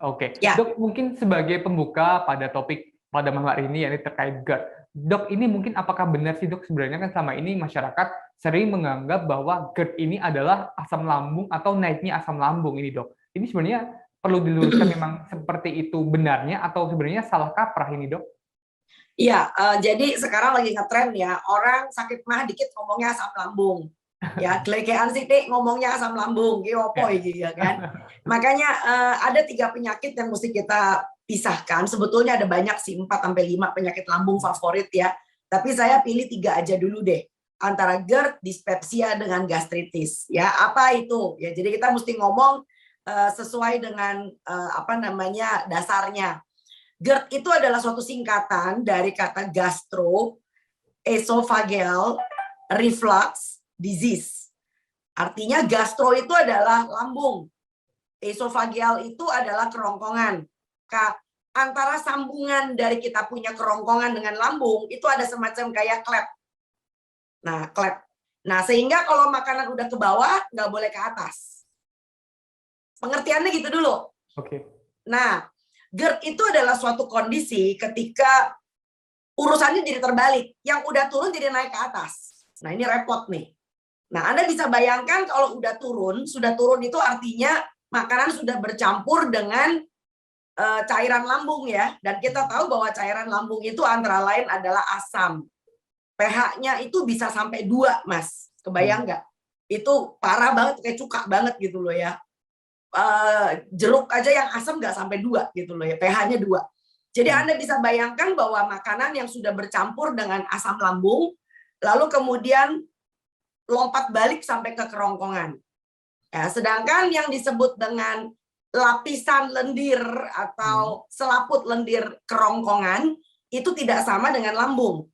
Oke, Ya, Dok, mungkin sebagai pembuka pada topik pada malam hari ini, yakni terkait GERD. Dok, ini mungkin apakah benar sih, Dok, sebenarnya kan selama ini masyarakat sering menganggap bahwa GERD ini adalah asam lambung atau naiknya asam lambung ini, Dok. Ini sebenarnya perlu diluruskan, memang seperti itu benarnya atau sebenarnya salah kaprah ini, Dok? iya. Jadi sekarang lagi ngetren ya, orang sakit mah dikit ngomongnya asam lambung. Ya, gelegean sithik ngomongnya asam lambung, iki opo Ya. iki ya kan. Makanya ada 3 penyakit yang mesti kita pisahkan. Sebetulnya ada banyak sih, 4 sampai 5 penyakit lambung favorit ya. Tapi saya pilih 3 aja dulu deh. Antara GERD, dispepsia dengan gastritis. Ya, apa itu? Ya, jadi kita mesti ngomong sesuai dengan apa namanya dasarnya. GERD itu adalah suatu singkatan dari kata gastro esophageal reflux disease. Artinya gastro itu adalah lambung, esophageal itu adalah kerongkongan. Antara sambungan dari kita punya kerongkongan dengan lambung itu ada semacam kayak klep. Nah, klep. Nah, sehingga kalau makanan udah ke bawah nggak boleh ke atas. Pengertiannya gitu dulu. Oke. Nah, GERD itu adalah suatu kondisi ketika urusannya jadi terbalik. Yang udah turun jadi naik ke atas. Nah, ini repot nih. Nah, Anda bisa bayangkan kalau udah turun itu artinya makanan sudah bercampur dengan cairan lambung ya. Dan kita tahu bahwa cairan lambung itu antara lain adalah asam. pH-nya itu bisa sampai 2, Mas. Kebayang nggak? Itu parah banget, kayak cuka banget gitu loh ya. Jeruk aja yang asam nggak sampai 2 gitu loh ya, pH-nya 2. Jadi Anda bisa bayangkan bahwa makanan yang sudah bercampur dengan asam lambung, lalu kemudian lompat balik sampai ke kerongkongan. Ya, sedangkan yang disebut dengan lapisan lendir atau selaput lendir kerongkongan itu tidak sama dengan lambung.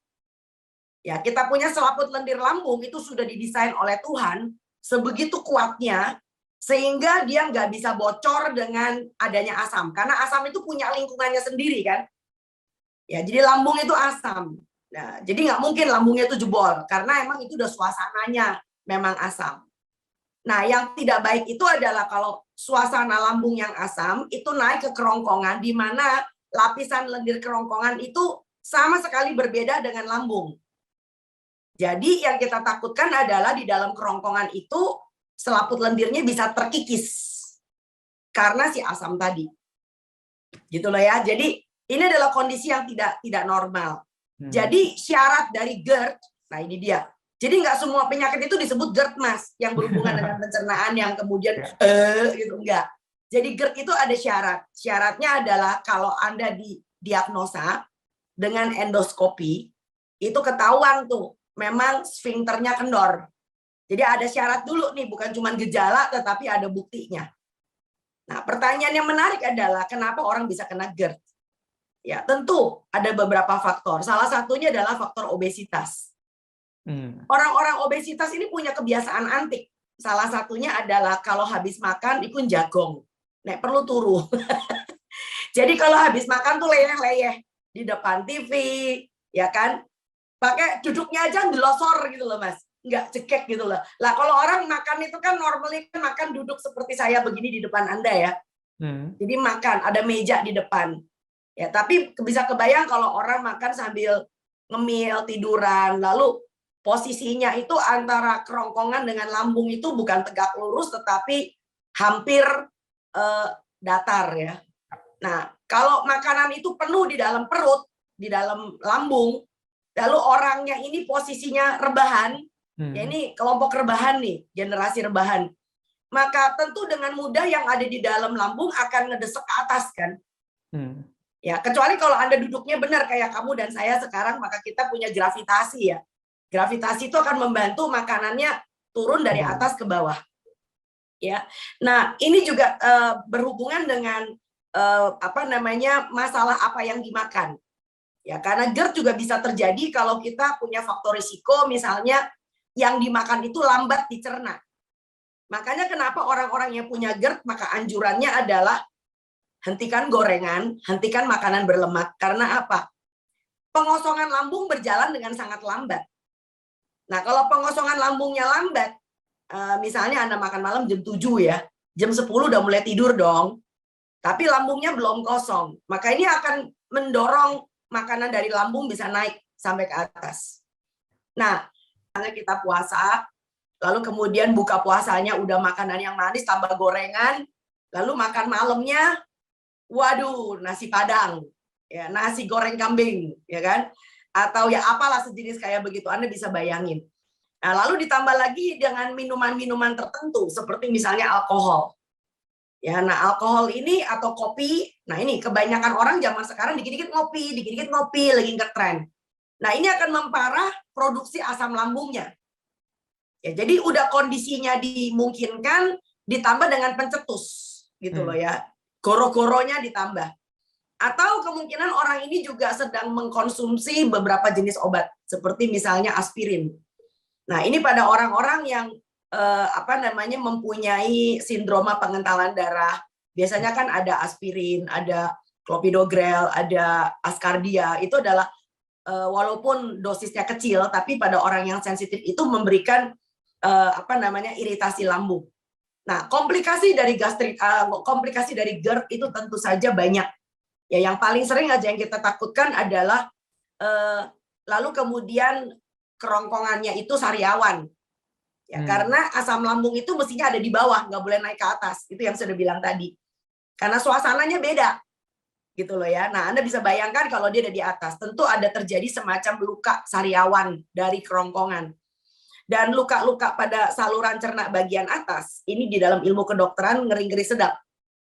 Ya, kita punya selaput lendir lambung itu sudah didesain oleh Tuhan sebegitu kuatnya sehingga dia nggak bisa bocor dengan adanya asam. Karena asam itu punya lingkungannya sendiri kan. Ya, jadi lambung itu asam. Nah, jadi nggak mungkin lambungnya itu jebol karena emang itu udah suasananya memang asam. Nah, yang tidak baik itu adalah kalau suasana lambung yang asam itu naik ke kerongkongan di mana lapisan lendir kerongkongan itu sama sekali berbeda dengan lambung. Jadi yang kita takutkan adalah di dalam kerongkongan itu selaput lendirnya bisa terkikis karena si asam tadi. Gitu loh ya. Jadi ini adalah kondisi yang tidak normal. Jadi syarat dari GERD, nah ini dia. Jadi nggak semua penyakit itu disebut GERD, Mas, yang berhubungan dengan pencernaan yang kemudian gitu, enggak. Jadi GERD itu ada syarat. Syaratnya adalah kalau Anda didiagnosa dengan endoskopi, itu ketahuan tuh memang sfinkternya kendor. Jadi ada syarat dulu nih, bukan cuma gejala tetapi ada buktinya. Nah, pertanyaan yang menarik adalah kenapa orang bisa kena GERD? Ya, tentu ada beberapa faktor. Salah satunya adalah faktor obesitas. Orang-orang obesitas ini punya kebiasaan antik. Salah satunya adalah kalau habis makan ikut jagong. Nek perlu turu. Jadi kalau habis makan tuh leyeh-leyeh di depan TV, ya kan? Pakai duduknya aja ngelosor gitu loh, Mas. Nggak cekek gitu loh. Lah kalau orang makan itu kan normally kan makan duduk seperti saya begini di depan Anda ya. Jadi makan, ada meja di depan. Ya, tapi bisa kebayang kalau orang makan sambil ngemil, tiduran, lalu posisinya itu antara kerongkongan dengan lambung itu bukan tegak lurus tetapi hampir datar ya. Nah, kalau makanan itu penuh di dalam perut, di dalam lambung, lalu orangnya ini posisinya rebahan, ya ini kelompok rebahan nih, generasi rebahan, maka tentu dengan mudah yang ada di dalam lambung akan ngedesek ke atas kan. Ya, kecuali kalau Anda duduknya benar kayak kamu dan saya sekarang, maka kita punya gravitasi ya. Gravitasi itu akan membantu makanannya turun dari atas ke bawah. Ya. Nah, ini juga berhubungan dengan apa namanya masalah apa yang dimakan. Ya, karena GERD juga bisa terjadi kalau kita punya faktor risiko misalnya yang dimakan itu lambat dicerna. Makanya kenapa orang-orang yang punya GERD maka anjurannya adalah hentikan gorengan, hentikan makanan berlemak. Karena apa? Pengosongan lambung berjalan dengan sangat lambat. Nah, kalau pengosongan lambungnya lambat, misalnya Anda makan malam jam 7 ya, jam 10 udah mulai tidur dong. tapi lambungnya belum kosong. Maka ini akan mendorong makanan dari lambung bisa naik sampai ke atas. Nah, kita puasa, lalu kemudian buka puasanya udah makanan yang manis tambah gorengan, lalu makan malamnya, waduh, nasi padang, ya nasi goreng kambing, ya kan? Atau ya apalah sejenis kayak begitu, Anda bisa bayangin. Nah, lalu ditambah lagi dengan minuman-minuman tertentu seperti misalnya alkohol. Ya, nah alkohol ini atau kopi, nah ini kebanyakan orang zaman sekarang dikit-dikit ngopi, lagi ngetren. Nah, ini akan memparah produksi asam lambungnya. Ya, jadi udah kondisinya dimungkinkan ditambah dengan pencetus gitu loh ya. Goro-goronya ditambah. Atau kemungkinan orang ini juga sedang mengkonsumsi beberapa jenis obat seperti misalnya aspirin. Nah, ini pada orang-orang yang mempunyai sindroma pengentalan darah. Biasanya kan ada aspirin, ada clopidogrel, ada ascardia. Itu adalah walaupun dosisnya kecil, tapi pada orang yang sensitif itu memberikan iritasi lambung. Nah, komplikasi dari GERD itu tentu saja banyak. Ya, yang paling sering aja yang kita takutkan adalah lalu kemudian kerongkongannya itu sariawan. Ya, karena asam lambung itu mestinya ada di bawah, nggak boleh naik ke atas. Itu yang sudah bilang tadi. Karena suasananya beda. Gitu loh ya. Nah, Anda bisa bayangkan kalau dia ada di atas, tentu ada terjadi semacam luka sariawan dari kerongkongan. Dan luka-luka pada saluran cerna bagian atas, ini di dalam ilmu kedokteran ngeri-ngeri sedap.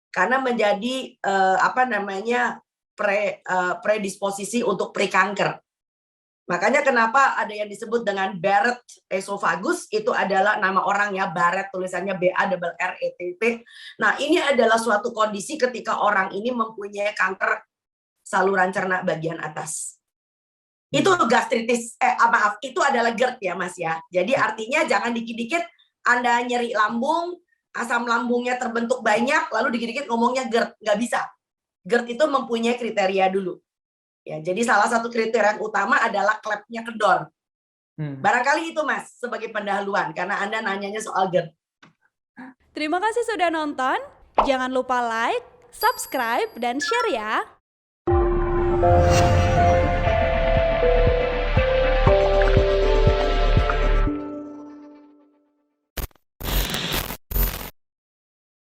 Karena menjadi predisposisi untuk prekanker. Makanya kenapa ada yang disebut dengan Barrett esophagus, itu adalah nama orang ya, Barrett, tulisannya B-A-R-R-E-T-T. Nah, ini adalah suatu kondisi ketika orang ini mempunyai kanker saluran cerna bagian atas. Itu gastritis, itu adalah GERD ya Mas ya. Jadi artinya jangan dikit-dikit Anda nyeri lambung, asam lambungnya terbentuk banyak, lalu dikit-dikit ngomongnya GERD, nggak bisa. GERD itu mempunyai kriteria dulu. Ya, jadi salah satu kriteria yang utama adalah klepnya kendor. Barangkali itu Mas sebagai pendahuluan karena Anda nanyanya soal GERD. Terima kasih sudah nonton. Jangan lupa like, subscribe, dan share ya.